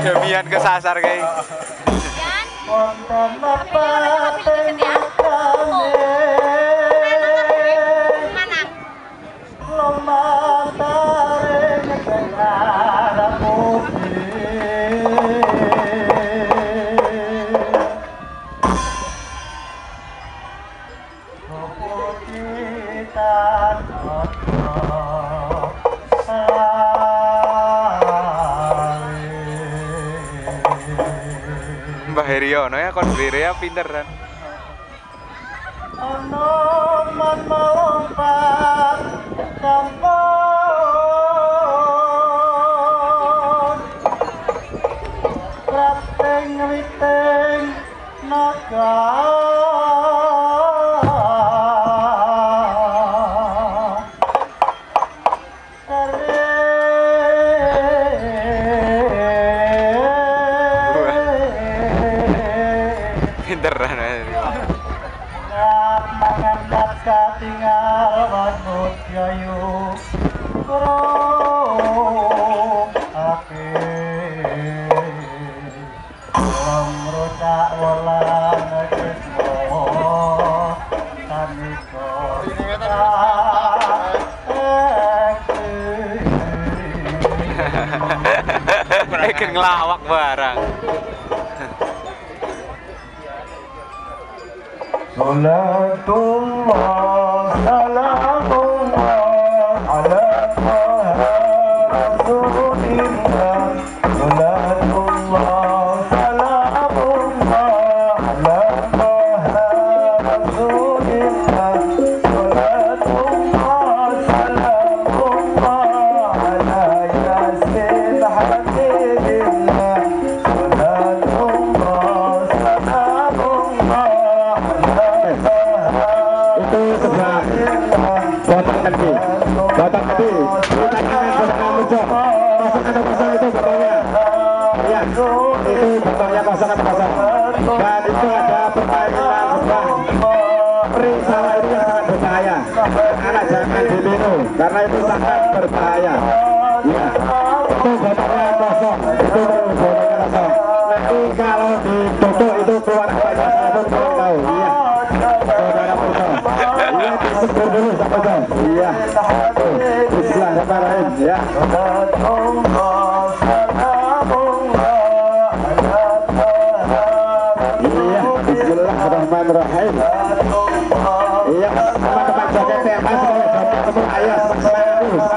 Demian kesasar guys. Mbah Heriono ya kon ya pinteran. Ono man melompat campur rating witing naga Pinteran aja. Mangan katingal manut gayu kro ake lam rocak walan kesmo taniko Eken ngelawak barang. Salatullah salamullah ala rasulillah. Salatullah salamullah ala rasulillah. Salatullah salamullah ala yasin habibillah. Salatullah salamullah itu sebelah batang kaki kita tangan muncul kosong atau kosong itu batangnya ya itu batangnya kosong atau kosong dan itu ada permainan sebelah perisawa itu yang sangat berbahaya anak jangan diminum karena itu sangat berbahaya ya itu batangnya kosong itu batangnya kosong nanti kalau ditutup itu keluar banyak sabun kalau tahu iya sebentar dulu sampai jam. Iya. Bismillahirrahmanirrahim. Ya. Iya. Bismillahirrahmanirrahim. Iya. Teman-teman joget tema saya joget ketemu ayah semangat terus.